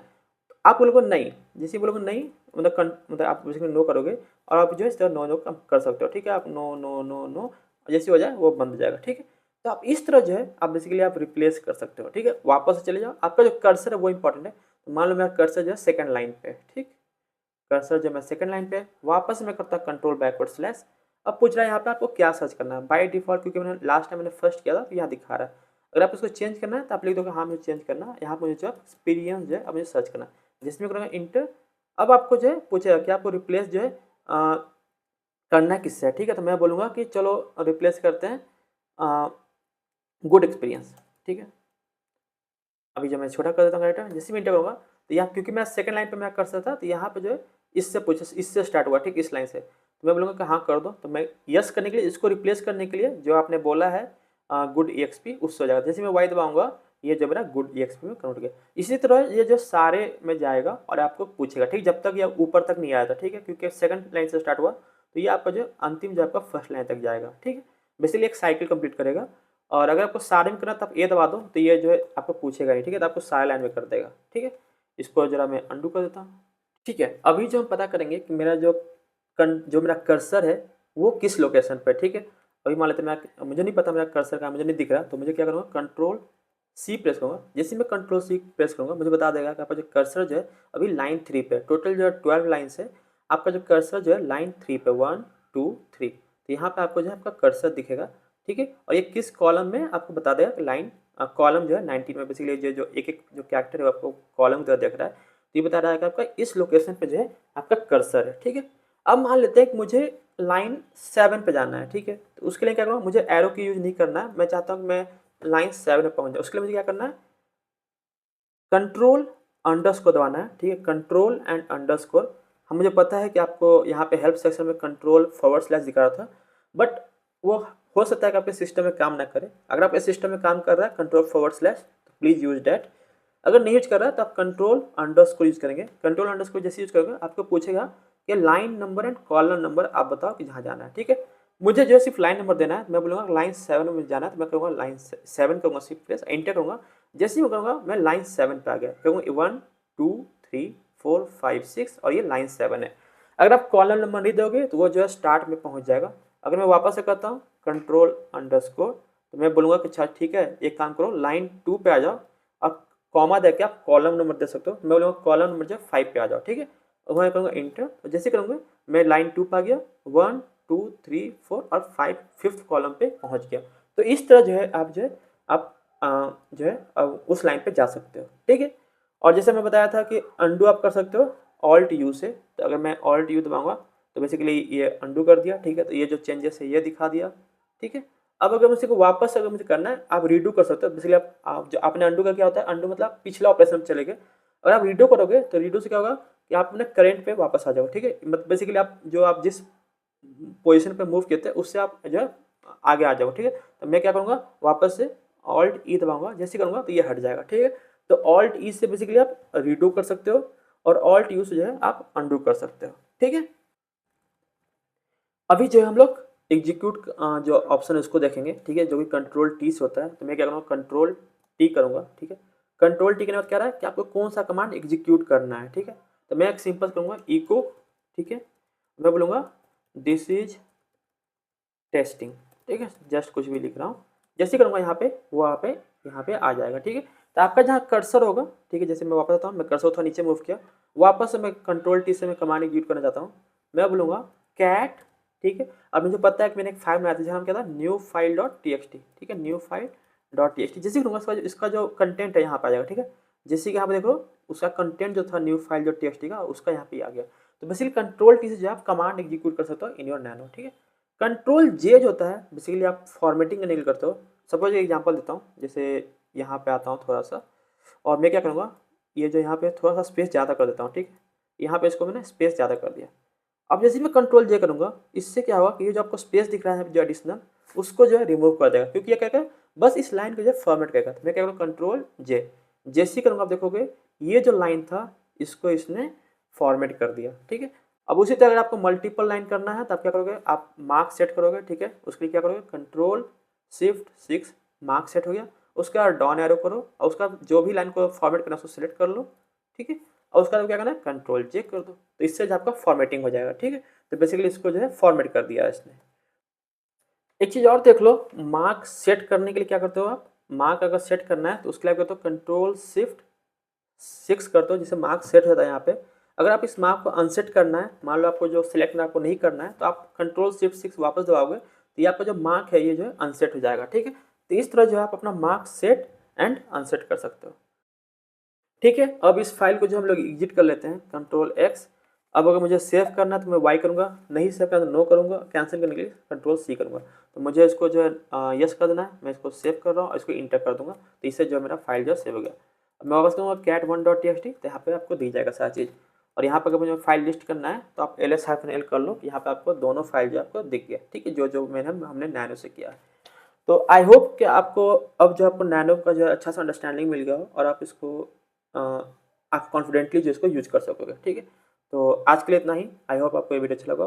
आप बोलोगे नहीं। जैसे बोलोगे नहीं, मतलब आप बेसिकली नो करोगे, और आप जो है इस तरह नो नो कर सकते हो, ठीक है। आप नो नो नो नो जैसे हो जाए वो बंद हो जाएगा, ठीक है। तो आप इस तरह जो है आप बेसिकली आप रिप्लेस कर सकते हो, ठीक है। वापस से चले जाओ, आपका जो कर्सर है वो इंपॉर्टेंट है। तो मान लो मेरा कर्सर जो है सेकंड लाइन पे, ठीक। कर्सर जो मैं सेकंड लाइन पे, वापस मैं करता कंट्रोल बैकवर्ड स्लैश। अब पूछ रहा है यहाँ पे आपको क्या सर्च करना है। बाय डिफॉल्ट क्योंकि मैंने लास्ट टाइम मैंने फर्स्ट किया था तो यहाँ दिखा रहा है। अगर आप इसको चेंज करना है तो आप लिख दोगे हाँ मुझे चेंज करना है। यहाँ पर मुझे जो एक्सपीरियंस जो है अब मुझे सर्च करना है, जिसमें करूँगा इंटर। अब आपको जो है पूछेगा कि आपको रिप्लेस जो है करना है किससे, ठीक है। तो मैं बोलूँगा कि चलो रिप्लेस करते हैं गुड एक्सपीरियंस, ठीक है। अभी जो मैं छोटा कर देता हूँ राइटर, जैसे मैं इंटर करूँगा तो यहाँ क्योंकि मैं सेकंड लाइन पे मैं कर सकता था, तो यहाँ पे जो है इससे पूछे, इससे स्टार्ट हुआ, ठीक, इस लाइन से। तो मैं बोलूँगा कि हाँ कर दो। तो मैं यस करने के लिए, इसको रिप्लेस करने के लिए जो आपने बोला है गुड EXP, उससे हो जाएगा। जैसे मैं वाई दबाऊंगा, ये जो मेरा गुड EXP में कन्वर्ट गया। इसी तरह ये जो सारे में जाएगा और आपको पूछेगा, ठीक, जब तक ये ऊपर तक नहीं आया था, ठीक है, क्योंकि सेकंड लाइन से स्टार्ट हुआ, तो ये आपका जो अंतिम जो आपका फर्स्ट लाइन तक जाएगा, ठीक है। बेसिकली एक साइकिल कंप्लीट करेगा। और अगर आपको सारे में करना तो आप ये दबा दो, तो ये जो है आपको पूछेगा नहीं, ठीक है। तो आपको सारे लाइन में कर देगा, ठीक है। इसको जरा मैं अंडू कर देता हूँ, ठीक है। अभी जो हम पता करेंगे कि मेरा जो मेरा कर्सर है वो किस लोकेशन पर, ठीक है। अभी मान लेते मैं, मुझे नहीं पता मेरा कर्सर कहाँ, मुझे नहीं दिख रहा, तो मुझे क्या करूँगा, कंट्रोल C प्रेस करूँगा। जैसे मैं कंट्रोल C प्रेस करूँगा, मुझे बता देगा कि आपका जो कर्सर जो है अभी लाइन 3 पे, टोटल जो है 12 लाइन्स है, आपका जो कर्सर जो है लाइन 3 पे, 1 2 3, तो यहाँ पे आपको जो है आपका कर्सर दिखेगा, ठीक है। और ये किस कॉलम में आपको बता देगा कि लाइन कॉलम जो है 19 में, बेसिकली जो एक एक जो कैरेक्टर है आपको कॉलम की तरह देख रहा है, तो ये बता रहा है कि आपका इस लोकेशन पे जो है आपका कर्सर है, ठीक है। अब मान लेते हैं कि मुझे लाइन 7 पे जाना है, ठीक है। तो उसके लिए क्या करूँगा, मुझे एरो की यूज नहीं करना है, मैं चाहता हूँ कि मैं लाइन 7 पे पहुँच जाऊँ। उसके लिए मुझे क्या करना है, कंट्रोल अंडरस्कोर दबाना है, ठीक है। कंट्रोल एंड अंडरस्कोर, हम मुझे पता है कि आपको यहाँ पे हेल्प सेक्शन में कंट्रोल फॉरवर्ड स्लैश दिखा रहा था, बट वो हो सकता है कि आपके सिस्टम में काम ना करे। अगर आपके सिस्टम में काम कर रहा है कंट्रोल फॉरवर्ड स्लैश, तो प्लीज़ यूज डैट। अगर नहीं यूज कर रहा है तो आप कंट्रोल अंडरस्कोर यूज करेंगे। कंट्रोल अंडरस्कोर जैसे यूज करोगे आपको पूछेगा कि line number and column number आप बताओ कि जहाँ जाना है, ठीक है। मुझे जो है सिर्फ लाइन नंबर देना है, मैं बोलूँगा लाइन 7 में जाना है, तो मैं करूँगा लाइन 7 करूँगा, सिर्फ प्रेस एंटर करूँगा। जैसे ही मैं करूँगा मैं लाइन 7 पे आ गया, कहूँगा 1 2 3 4 5 6 और ये लाइन 7 है। अगर आप कॉलम नंबर नहीं दोगे तो वो जो है स्टार्ट में पहुँच जाएगा। अगर मैं वापस से करता हूँ कंट्रोल अंडरस्कोर, तो मैं बोलूँगा कि अच्छा ठीक है, एक काम करो लाइन 2 पे आ जाओ, अब कॉमा दे के आप कॉलम नंबर दे सकते हो। मैं बोलूँगा कॉलम नंबर जो 5 पे आ जाओ, ठीक है। वहाँ करूँगा इंटर, तो जैसे करूँगा मैं लाइन 2 पे आ गया, 1 2 3 4 और 5 फिफ्थ कॉलम पे पहुँच गया। तो इस तरह जो है आप जो है आप जो है अब उस लाइन पे जा सकते हो, ठीक है। और जैसे मैं बताया था कि अंडू आप कर सकते हो ऑल्ट यू से, तो अगर मैं ऑल्ट यू दबाऊंगा तो बेसिकली ये अंडू कर दिया, ठीक है। तो ये जो चेंजेस है ये दिखा दिया, ठीक है। अब अगर मुझे को वापस अगर मुझे करना है आप रीडू कर सकते हो। बेसिकली आप जो आपने अंडू का क्या होता है, अंडू मतलब पिछला ऑपरेशन में चले गए। अगर आप रीडू करोगे तो रीडू से क्या होगा कि आप अपने करेंट पे वापस आ जाओ, ठीक है। मतलब बेसिकली आप जिस पोजीशन पे मूव किए थे उससे आप जो है आगे आ जाओ, ठीक है। तो मैं क्या करूँगा वापस से ऑल्ट ई दबाऊंगा, जैसे करूँगा तो ये हट जाएगा, ठीक है। तो ऑल्ट ई से बेसिकली आप रीडू कर सकते हो, और ऑल्ट यू से जो है आप अंडू कर सकते हो, ठीक है। अभी जो है हम लोग एग्जीक्यूट जो ऑप्शन है उसको देखेंगे, ठीक है, जो कि कंट्रोल टी से होता है। तो मैं क्या करूँगा, कंट्रोल टी करूँगा, ठीक है। कंट्रोल टी के बाद क्या रहा है कि आपको कौन सा कमांड एग्जीक्यूट करना है, ठीक है। तो मैं एक सिंपल करूँगा इको, ठीक है, मैं बोलूँगा दिस इज टेस्टिंग, ठीक है, जस्ट कुछ भी लिख रहा हूँ। जैसे करूँगा यहाँ पे वो यहाँ पे आ जाएगा, ठीक है। तो आपका जहाँ कर्सर होगा, ठीक है, जैसे मैं वापस आता हूँ, मैं कर्सर थोड़ा नीचे मूव किया, वापस से मैं कंट्रोल टी से मैं कमांड एग्जीक्यूट करना चाहता हूँ। मैं बोलूँगा कैट, ठीक है। अब मुझे पता है कि मैंने एक फाइल बनाया था जहाँ क्या था, new file dot T X T, ठीक है, new file dot T X T. जैसे करूँगा इसका जो कंटेंट है यहाँ पर आ जाएगा, ठीक है। जैसे कि यहाँ पर देखो उसका कंटेंट जो था new file dot T X T का, उसका यहाँ पे आ गया। तो बेसिकली कंट्रोल टी से जो आप कमांड एग्जीक्यूट कर सकते हो इन योर नैनो, ठीक है। कंट्रोल जे जो होता है बेसिकली आप फॉर्मेटिंग करने के लिए करते हो। सपोज एक एग्जांपल देता हूँ, जैसे यहाँ पे आता हूँ थोड़ा सा, और मैं क्या करूँगा, ये जो यहाँ पे थोड़ा सा स्पेस ज़्यादा कर देता हूँ, ठीक है। यहाँ पे इसको मैंने स्पेस ज़्यादा कर दिया। अब जैसे मैं कंट्रोल जे करूँगा, इससे क्या होगा कि ये जो आपको स्पेस दिख रहा है जो एडिशनल, उसको जो है रिमूव कर देगा, क्योंकि ये क्या करेगा, बस इस लाइन को जो है फॉर्मेट करेगा। तो मैं क्या करूँगा, कंट्रोल जे, जैसे करूँगा आप देखोगे ये जो लाइन था इसको इसने फॉर्मेट कर दिया, ठीक है। अब उसी तरह अगर आपको मल्टीपल लाइन करना है तो आप क्या करोगे, आप मार्क सेट करोगे, ठीक है। उसके लिए क्या करोगे, कंट्रोल शिफ्ट 6, मार्क सेट हो गया। उसके बाद डाउन एरो करो और उसका जो भी लाइन को फॉर्मेट करना है उसको सिलेक्ट कर लो, ठीक है। और उसका क्या करना है, कंट्रोल जे कर दो। तो इससे जो आपका फॉर्मेटिंग हो जाएगा, ठीक है। तो बेसिकली इसको जो है फॉर्मेट कर दिया है इसने। एक चीज़ और देख लो, मार्क सेट करने के लिए क्या करते हो आप, मार्क अगर सेट करना है तो उसके लिए क्या करते हो, कंट्रोल शिफ्ट 6 करते हो, जिससे मार्क सेट होता है यहाँ पे। अगर आप इस मार्क को अनसेट करना है, मान लो आपको जो सिलेक्ट आपको नहीं करना है, तो आप कंट्रोल शिफ्ट 6 वापस दबाओगे तो ये आपका जो मार्क है ये जो है अनसेट हो जाएगा, ठीक है। तो इस तरह जो है आप अपना मार्क सेट एंड अनसेट कर सकते हो, ठीक है। अब इस फाइल को जो हम लोग एग्जिट कर लेते हैं, कंट्रोल एक्स। अब अगर मुझे सेव करना है तो मैं वाई करूँगा, नहीं सेव करना तो नो करूँगा, कैंसिल करने के लिए कंट्रोल सी करूँगा। तो मुझे इसको जो है यस कर देना है, मैं इसको सेव कर रहा हूँ और इसको इंटर कर दूँगा। तो इससे जो मेरा फाइल जो सेव हो गया। अब मैं वापस करूँगा cat one dot T X T, तो यहाँ पर आपको दी जाएगा सारा चीज़। और यहाँ पर अगर मुझे फाइल लिस्ट करना है तो आप ls-l कर लो, यहाँ पर आपको दोनों फाइल जो आपको दिख गया, ठीक है, जो जो हमने नैनो से किया है। तो आई होप कि आपको अब जो आपको नैनो का जो है अच्छा सा अंडरस्टैंडिंग मिल गया हो और आप इसको आप कॉन्फिडेंटली जो इसको यूज कर सकोगे, ठीक है। तो आज के लिए इतना ही। आई होप आपको ये वीडियो अच्छा लगा।